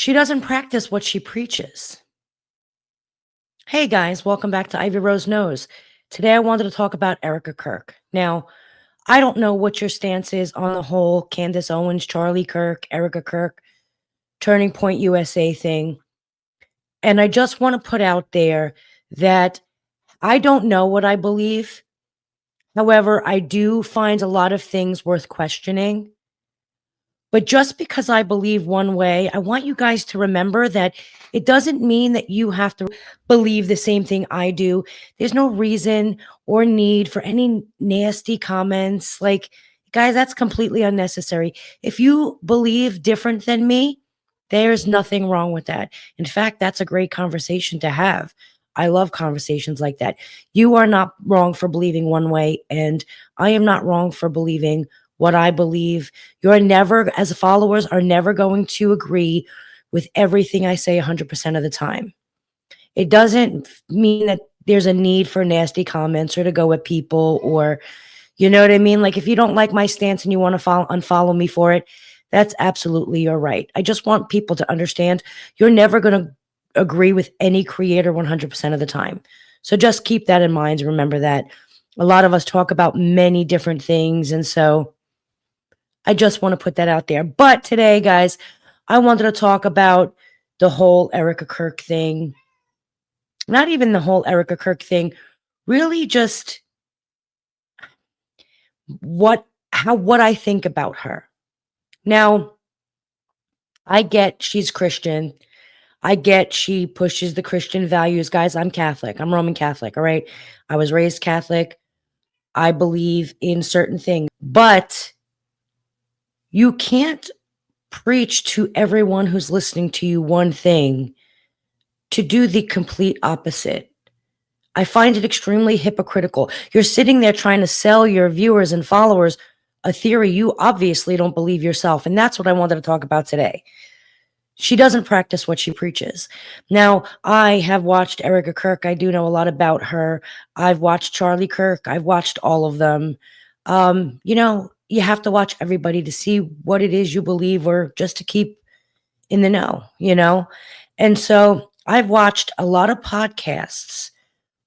She doesn't practice what she preaches. Hey guys, welcome back to Ivy Rose Knows. Today I wanted to talk about Erika Kirk. Now, I don't know what your stance is on the whole Candace Owens, Charlie Kirk, Erika Kirk, Turning Point USA thing. And I just want to put out there that I don't know what I believe. However, I do find a lot of things worth questioning. But just because I believe one way, I want you guys to remember that it doesn't mean that you have to believe the same thing I do. There's no reason or need for any nasty comments. Like, guys, that's completely unnecessary. If you believe different than me, there's nothing wrong with that. In fact, that's a great conversation to have. I love conversations like that. You are not wrong for believing one way, and I am not wrong for believing what I believe. You're never, as followers, are never going to agree with everything I say 100% of the time. It doesn't mean that there's a need for nasty comments or to go at people or, you know what I mean? Like if you don't like my stance and you want to unfollow me for it, that's absolutely your right. I just want people to understand you're never going to agree with any creator 100% of the time. So just keep that in mind. Remember that a lot of us talk about many different things. And so I just want to put that out there. But today, guys, I wanted to talk about the whole Erika Kirk thing. Not even the whole Erika Kirk thing, really just what I think about her. Now, I get she's Christian. I get she pushes the Christian values. Guys, I'm Catholic. I'm Roman Catholic, all right? I was raised Catholic. I believe in certain things, but you can't preach to everyone who's listening to you one thing to do the complete opposite. I find it extremely hypocritical. You're sitting there trying to sell your viewers and followers a theory you obviously don't believe yourself. And that's what I wanted to talk about today. She doesn't practice what she preaches. Now, I have watched Erika Kirk. I do know a lot about her. I've watched Charlie Kirk. I've watched all of them. You have to watch everybody to see what it is you believe or just to keep in the know. And so I've watched a lot of podcasts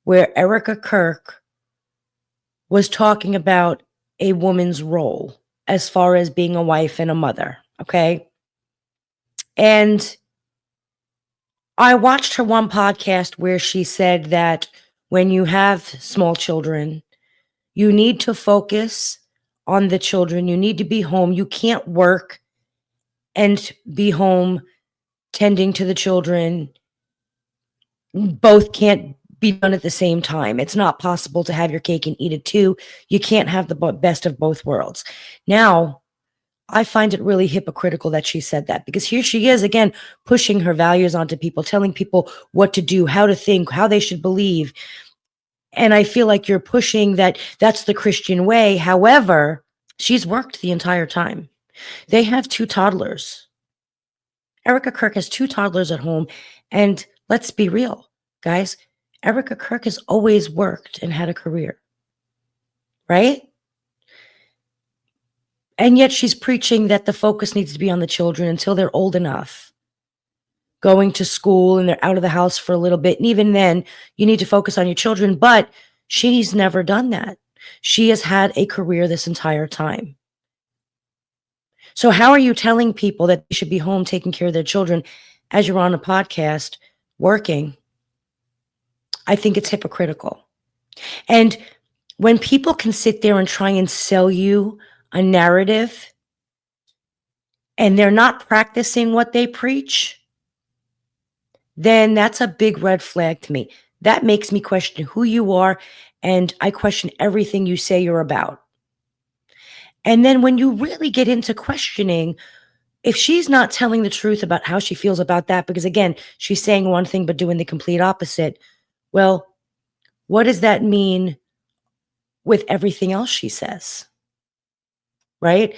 where Erika Kirk was talking about a woman's role as far as being a wife and a mother, okay? And I watched her one podcast where she said that when you have small children, you need to focus on the children. You need to be home. You can't work and be home tending to the children. Both can't be done at the same time. It's not possible to have your cake and eat it too. You can't have the best of both worlds. Now, I find it really hypocritical that she said that because here she is again pushing her values onto people, telling people what to do, how to think, how they should believe. And I feel like you're pushing that that's the Christian way. However, she's worked the entire time. They have 2 toddlers. Erika Kirk has 2 toddlers at home. And let's be real, guys. Erika Kirk has always worked and had a career, right? And yet she's preaching that the focus needs to be on the children until they're old enough, going to school and they're out of the house for a little bit. And even then, you need to focus on your children. But she's never done that. She has had a career this entire time. So how are you telling people that they should be home taking care of their children as you're on a podcast working? I think it's hypocritical. And when people can sit there and try and sell you a narrative and they're not practicing what they preach, then that's a big red flag to me. That makes me question who you are, and I question everything you say you're about. And then when you really get into questioning, if she's not telling the truth about how she feels about that, because again, she's saying one thing but doing the complete opposite, well, what does that mean with everything else she says? Right?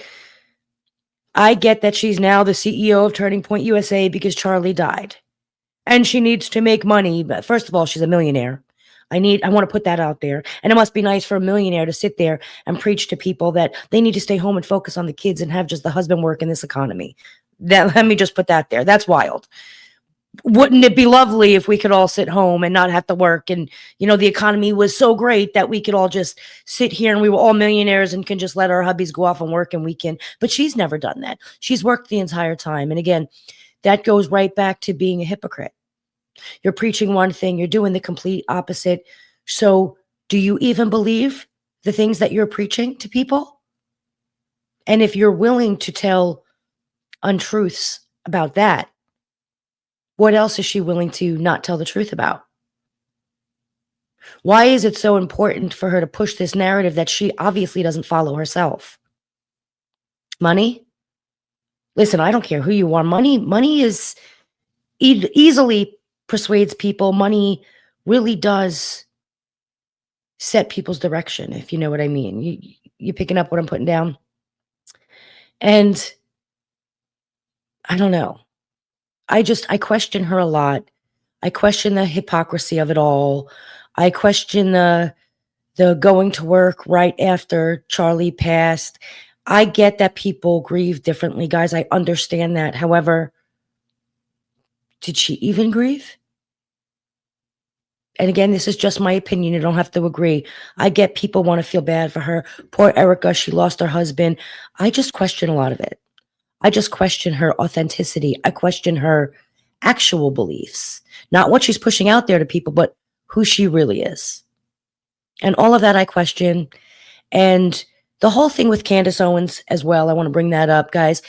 I get that she's now the CEO of Turning Point USA because Charlie died. And she needs to make money. But first of all, she's a millionaire. I want to put that out there. And it must be nice for a millionaire to sit there and preach to people that they need to stay home and focus on the kids and have just the husband work in this economy. Let me just put that there. That's wild. Wouldn't it be lovely if we could all sit home and not have to work, and the economy was so great that we could all just sit here and we were all millionaires and can just let our hubbies go off and work, and we can. But she's never done that. She's worked the entire time. And again, that goes right back to being a hypocrite. You're preaching one thing, you're doing the complete opposite. So do you even believe the things that you're preaching to people? And if you're willing to tell untruths about that, what else is she willing to not tell the truth about? Why is it so important for her to push this narrative that she obviously doesn't follow herself? Money? Listen, I don't care who you are. Money is easily persuades people. Money really does set people's direction, if you know what I mean. You picking up what I'm putting down? And I don't know. I question her a lot. I question the hypocrisy of it all. I question the going to work right after Charlie passed. I get that people grieve differently, guys. I understand that. However, did she even grieve? And again, this is just my opinion. You don't have to agree. I get people want to feel bad for her. Poor Erika, she lost her husband. I just question a lot of it. I just question her authenticity. I question her actual beliefs. Not what she's pushing out there to people, but who she really is. And all of that I question. And the whole thing with Candace Owens as well, I want to bring that up, guys.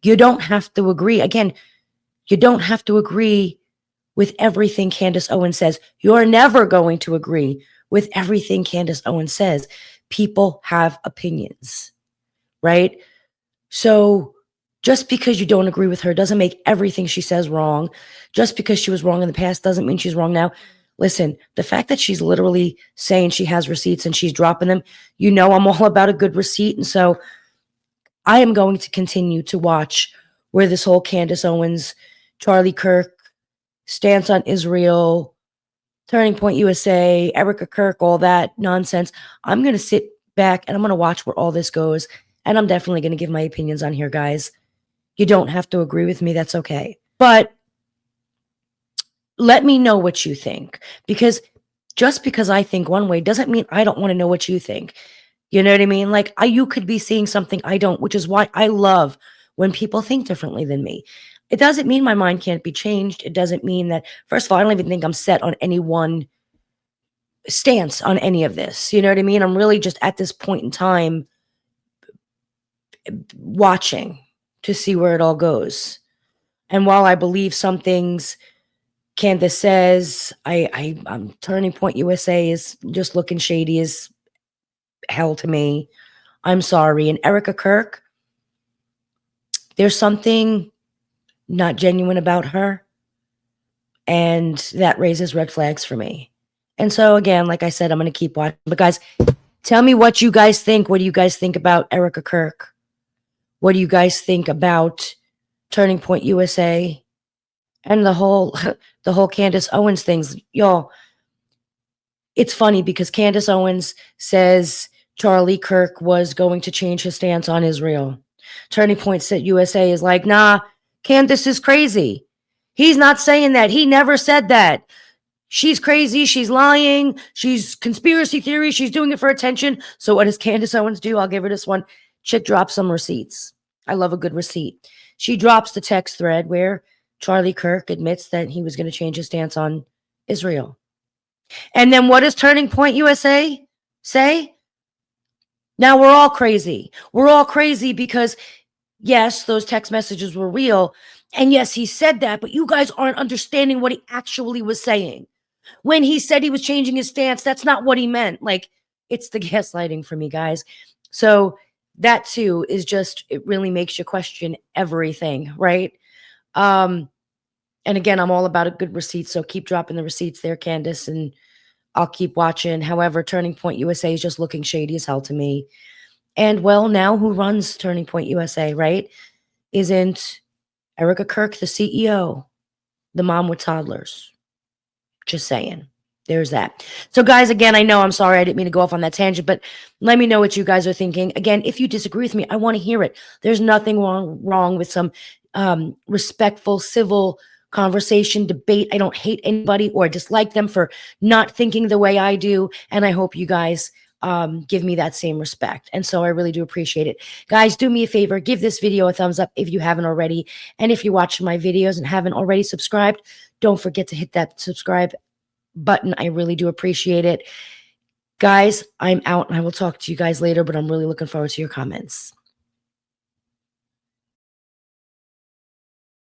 You don't have to agree. Again, you don't have to agree with everything Candace Owens says. You're never going to agree with everything Candace Owens says. People have opinions, right? So just because you don't agree with her doesn't make everything she says wrong. Just because she was wrong in the past doesn't mean she's wrong now. Listen, the fact that she's literally saying she has receipts and she's dropping them, I'm all about a good receipt. And so I am going to continue to watch where this whole Candace Owens, Charlie Kirk, stance on Israel, Turning Point USA, Erika Kirk, all that nonsense. I'm going to sit back and I'm going to watch where all this goes. And I'm definitely going to give my opinions on here, guys. You don't have to agree with me. That's okay. But let me know what you think. Because just because I think one way doesn't mean I don't want to know what you think. You know what I mean? Like, you could be seeing something I don't, which is why I love when people think differently than me. It doesn't mean my mind can't be changed. It doesn't mean that, first of all, I don't even think I'm set on any one stance on any of this. You know what I mean? I'm really just at this point in time watching to see where it all goes. And while I believe some things Candace says, I'm Turning Point USA is just looking shady as hell to me. I'm sorry. And Erika Kirk, there's something not genuine about her, and that raises red flags for me. And so again, like I said, I'm going to keep watching. But guys, tell me what you guys think. What do you guys think about Erika Kirk? What do you guys think about Turning Point USA and the whole Candace Owens things? Y'all, it's funny because Candace Owens says Charlie Kirk was going to change his stance on Israel. Turning Point USA is like, nah, Candace is crazy. He's not saying that. He never said that. She's crazy. She's lying. She's conspiracy theory. She's doing it for attention. So what does Candace Owens do? I'll give her this one. Chick drops some receipts. I love a good receipt. She drops the text thread where Charlie Kirk admits that he was going to change his stance on Israel. And then what does Turning Point USA say? Now we're all crazy. We're all crazy because, yes, those text messages were real. And yes, he said that, but you guys aren't understanding what he actually was saying. When he said he was changing his stance, that's not what he meant. Like, it's the gaslighting for me, guys. So that too is just, it really makes you question everything, right? And again, I'm all about a good receipt, so keep dropping the receipts there, Candace, and I'll keep watching. However, Turning Point USA is just looking shady as hell to me. And well, now who runs Turning Point USA, right? Isn't Erika Kirk the CEO, the mom with toddlers? Just saying. There's that. So guys, again, I know I'm sorry I didn't mean to go off on that tangent, but let me know what you guys are thinking. Again, if you disagree with me, I want to hear it. There's nothing wrong with some respectful, civil conversation, debate. I don't hate anybody or dislike them for not thinking the way I do. And I hope you guys give me that same respect. And so I really do appreciate it. Guys, do me a favor, give this video a thumbs up if you haven't already. And if you're watching my videos and haven't already subscribed, don't forget to hit that subscribe button. I really do appreciate it. Guys, I'm out and I will talk to you guys later, but I'm really looking forward to your comments.